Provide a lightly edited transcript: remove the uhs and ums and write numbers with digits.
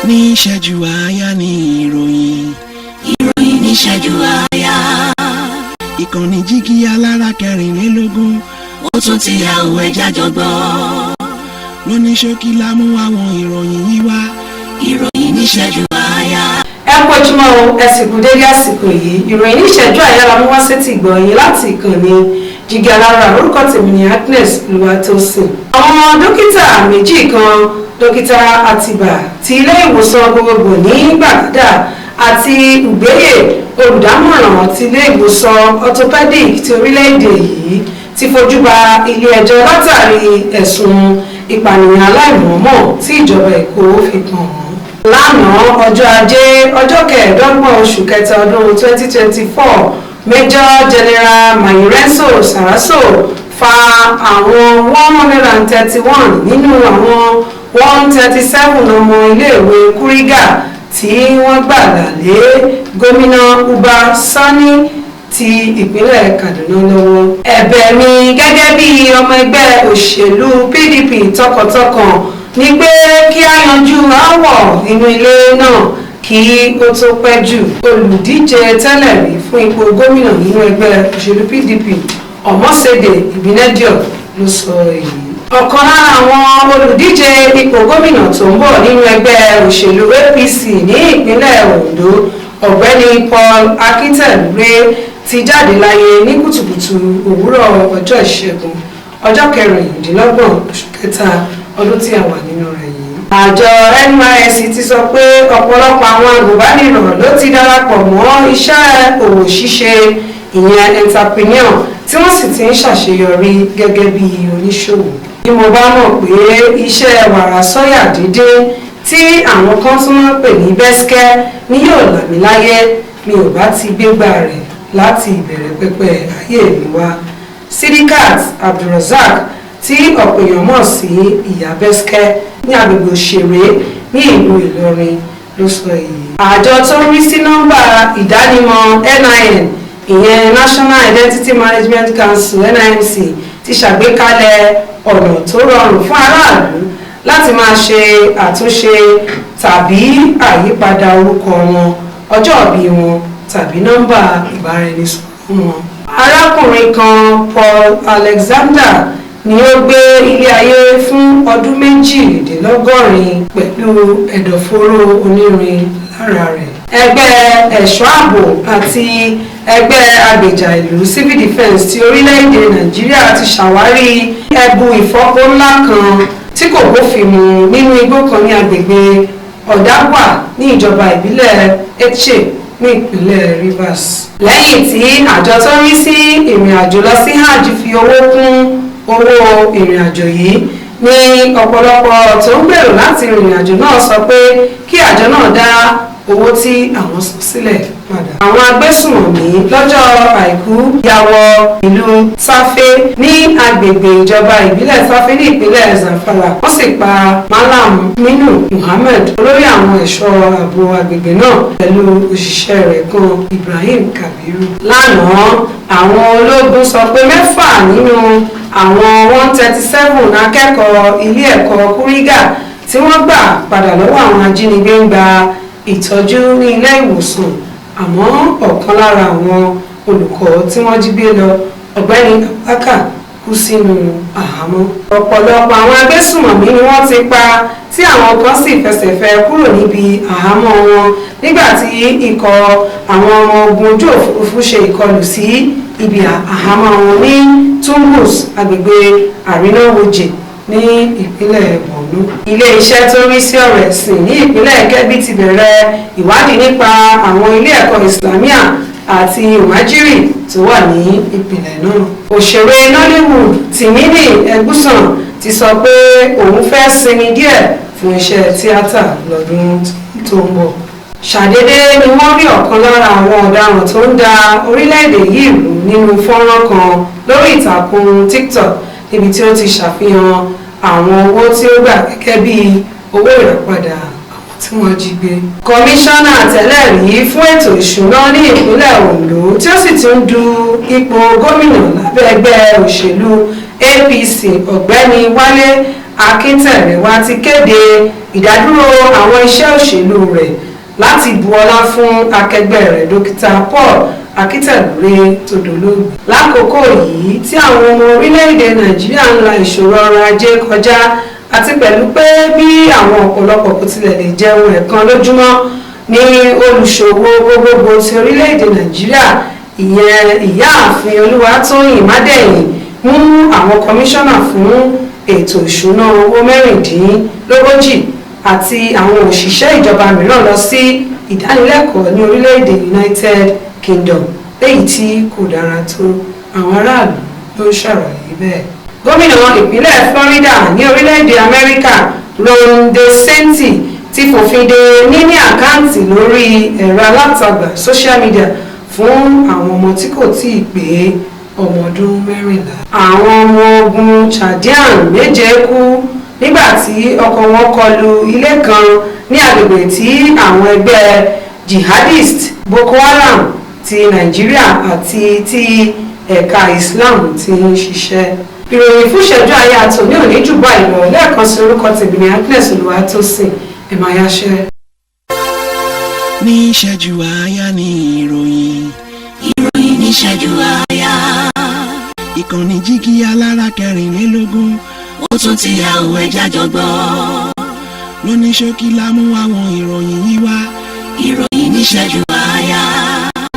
ní ìṣẹ́jú àáyá ní ìròyìn. Ìròyìn ní ìṣẹ́jú àáyá. Ìkànnì jígí alára 24. Ó tún ti yà òwe jájọgbọ́. Lóní ṣókí la mú àwọn ìròyìn yìí wá. Ìròyìn ní ìṣẹ́jú àáyá. Ẹ kú ojúmọ́ o, ẹ sì kú dédé àsìkò yìí. Ìròyìn ní ìṣẹ́jú àáyá la mú wá sétí ìgbọ̀nyìn láti ìkànnì jígí alára. Orúkọ tèmi ni Agnes Olúwatósìn. Àwọn dókítà méjì kan, dókítà Àtìbà ti ilé ìwòsàn gbogbogbò ní Gbàgádà àti Ùgbéyè, olùdámọ̀ràn ti ilé ìwòsàn orthopedic ti orílẹ̀-èdè yìí ti fojú ba ilé ẹjọ́ látàrí ẹ̀sùn ìpànìyàn aláìmọ̀ọ́mọ̀ tí ìjọba Èkó fi kàn wọ́n. Lánàá ọjọ́ Ajé ọjọ́ kẹẹ̀ẹ́dọ́gbọ̀n oṣù kẹta ọdún 2024, Major General Mayirenso Saraso fa àwọn 131 nínú àwọn 137 ọmọ iléèwé Kuriga tí wọ́n gbàgbà lé gómìnà Uba Sani ti ìpínlẹ̀ Kaduna lọ́wọ́. Ẹ̀bẹ̀ mi gẹ́gẹ́ bí ọmọ ẹgbẹ́ òṣèlú PDP tọkàntọkàn ni pé kí a yanjú aáwọ̀ inú ilé náà kí ó tó pẹ́ jù. Olùdíje tẹ́lẹ̀ rí fún ipò gómìnà nínú ẹgbẹ́ òṣèlú PDP Omosede Ibinedion ló sọ èyí. Ọ̀kan lára àwọn olùdíje ipò gómìnà tó ń bọ̀ nínú ẹgbẹ́ òṣèlú APC ní ìpínlẹ̀ Ondo, ọ̀gbẹ́ni Paul Akintele ti jáde láyé ní kùtùkùtù òwúrọ̀ ọjọ́ Ìṣẹ́gun ọjọ́ 26 oṣù kẹta ọdún tí a wà nínú rẹ̀ yìí. Àjọ NYSC ti sọ pé ọ̀pọ̀lọpọ̀ àwọn agùnbánirọ̀ ló ti darapọ̀ mọ́ iṣẹ́ òwò ṣíṣe, ìyẹn entrepreneur, tí wọ́n sì ti ń ṣàṣeyọrí gẹ́gẹ́ bí oníṣòwò. Bí mo bá mọ̀ pé iṣẹ́ wàrà sọ́yà dídín tí àwọn kan tún máa ń pè ní bẹ́sikẹ́ ni yóò là mí láyé, mi ò bá ti gbégbá rẹ̀ láti ìbẹ̀rẹ̀ pẹ̀pẹ̀ ayé mi wá. Sidikat Abdulrasaq tí ọ̀pọ̀ èèyàn mọ̀ sí ìyá bẹ́sikẹ́ ní agbègbè òṣèré ní ìlú Ìlọrin ló sọ èyí. Àjọ tó ń rí sí nọ́mbà ìdánimọ̀ NIN, ìyẹn National Identity Management Council NIMC, ti ṣàgbékalẹ̀ ọ̀nà tó rọrùn fún aráàlú láti máa ṣe àtúnṣe tàbí àyípadà orúkọ wọn, ọjọ́ ìbí wọn tàbí nọ́mbà ìbáraẹnisọ̀rọ̀ wọn. Arákùnrin kan, Paul Alexander, ni ó gbé ilé ayé fún ọdún 82 pẹ̀lú ẹ̀dọ̀fóró onírin lára rẹ̀. Ẹgbẹ́ ẹ̀ṣọ́ ààbò àti ẹgbẹ́ agbèjà ìlú Civil Defence ti orílẹ̀-èdè Nàìjíríà ti ṣàwárí ẹbu ìfọ́pọ̀ ńlá kan tí kò bófin mu nínú igbó kan ní agbègbè Ọ̀dàgbà ní ìjọba ìbílẹ̀ Etche ní ìpínlẹ̀ Rivers. Lẹ́yìn tí àjọ tó ń rí sí ìrìn àjò lọ sí hajj fi owó kún owó ìrìn àjò yìí, ní ọ̀pọ̀lọpọ̀ tó ń gbèrò láti rìnrìn àjò náà sọ pé kí àjọ náà dá owó tí àwọn san sílẹ̀ padà. Àwọn agbésùnmọ̀mí lọ́jọ́ Àìkú ya wọ ìlú Sáfé ní agbègbè ìjọba ìbílẹ̀ Sáfé ní ìpínlẹ̀ Zamfara. Wọ́n sì pa Malam Ninu Muhammed, olórí àwọn ẹ̀ṣọ́ ààbò agbègbè náà, pẹ̀lú òṣìṣẹ́ rẹ̀ kan Ibrahim Kabiru. Lánàá àwọn ológun sọ pé 6 nínú àwọn 137 akẹ́kọ̀ọ́ ilé ẹ̀kọ́ Kuriga tí wọ́n gbà padà lọ́wọ́ àwọn ajínigbé ń gba ìtọ́jú ní ilé ìwòsàn, àmọ́ ọ̀kan lára àwọn olùkọ́ tí wọ́n jí gbé lọ, ọ̀gbẹ́ni Abaka, kú sínú àhámọ́. Ọ̀pọ̀lọpọ̀ àwọn agbésùnmọ̀mí ni wọ́n ti pa tí àwọn kan sì fẹsẹ̀ fẹ́ kúrò níbi àhámọ́ wọn nígbà tí ikọ̀ àwọn ọmọ ogun ojú òfurufú ṣe ìkọlù sí ibi àhámọ́ wọn ní Tumbus, agbègbè Àrínáwòjè ní ìpínlẹ̀ Borno. Ilé-iṣẹ́ tó rí sí ọ̀rọ̀ ẹ̀sìn ní ìpínlẹ̀ Kebbi ti bẹ̀rẹ̀ ìwádìí nípa àwọn ilé ẹ̀kọ́ Islamia àti Ìwájírì tó wà ní ìpínlẹ̀ náà. Òṣèré Nollywood Tìmíní Ẹ̀gbúsàn ti sọ pé òun fẹ́ sinmi díẹ̀ fún iṣẹ́ tíátà lọ́dún tó ń bọ̀. Ṣàdédé ni wọ́n rí ọ̀kan lára àwọn ọ̀daràn tó ń da orílẹ̀-èdè yìí rú nínú fọ́nrán kan lórí ìtàkùn TikTok, níbi tí ó ti ṣàfihàn àwọn owó tí ó gbà gẹ́gẹ́ bí owó ìràpadà àwọn tí wọ́n jí gbé. Kọmíṣánná tẹ́lẹ̀ rí fún ètò ìṣúná ní ìpínlẹ̀ Ondo, tí ó sì tún du ipò gómìnà lábẹ́ ẹgbẹ́ òṣèlú APC, ọ̀gbẹ́ni Wálé Akíntẹ̀rẹ̀wá ti kéde ìdádúró àwọn iṣẹ́ òṣèlú rẹ̀ láti bu ọlá fún akẹgbẹ́ rẹ̀ dókítà Paul Akíntẹ̀lúrè tó dolóògbé. Lákòókò yìí tí àwọn ọmọ orílẹ̀-èdè Nàìjíríà ń la ìṣòro ọrọ̀ ajé kọjá àti pẹ̀lú pé bí àwọn ọ̀pọ̀lọpọ̀ kò tilẹ̀ lè jẹun ẹ̀kan lójúmọ́ ní olùṣòwò gbogbogbò ti orílẹ̀-èdè Nàìjíríà ìyẹn ìyáàfin Olúwatóyìn Mádẹ̀yìn mú àwọn kọmíṣánná fún ètò ìṣúná owó mẹ́rìndínlógójì àti àwọn òṣìṣẹ́ ìjọba mìíràn lọ sí ìdánilẹ́kọ̀ọ́ ní orílẹ̀-èdè United Kingdom léyìí tí kò dára tó àwọn aráàlú ló ṣàlàyé bẹ́ẹ̀. Gómìnà ìpínlẹ̀ Florida ní orílẹ̀-èdè Amẹ́ríkà Ron DeSantis ti fòfin de níní àkáǹtì lórí ẹ̀rọ alátagbà social media fún àwọn ọmọ tí kò tíì pé ọmọ ọdún 14. Àwọn ọmọ ogun Chadian 7 kú nígbà tí ọkọ̀ wọn kọlu ilé kan ní agbègbè tí àwọn ẹgbẹ́ jihadist Boko Haram ti Nàìjíríà àti ti ẹ̀ka Islam ti ń ṣiṣẹ́. Ìròyìn fún ìṣẹ́jú àyà tòní òní jù báyìí lọ. Lẹ́ẹ̀kan sí orúkọ tèmi ní Agnes Olúwatósìn ẹ̀ máa yáṣẹ́. Ní ìṣẹ́jú àyà ní ìròyìn. Ìròyìn ní ìṣẹ́jú àyà. Ìkànnì jígí alára 24. Ó tún ti yá òun ẹja jọgbọ́. Lóní ṣókí la mú àwọn ìròyìn yìí wá. Ìròyìn ní ìṣẹ́jú àyà.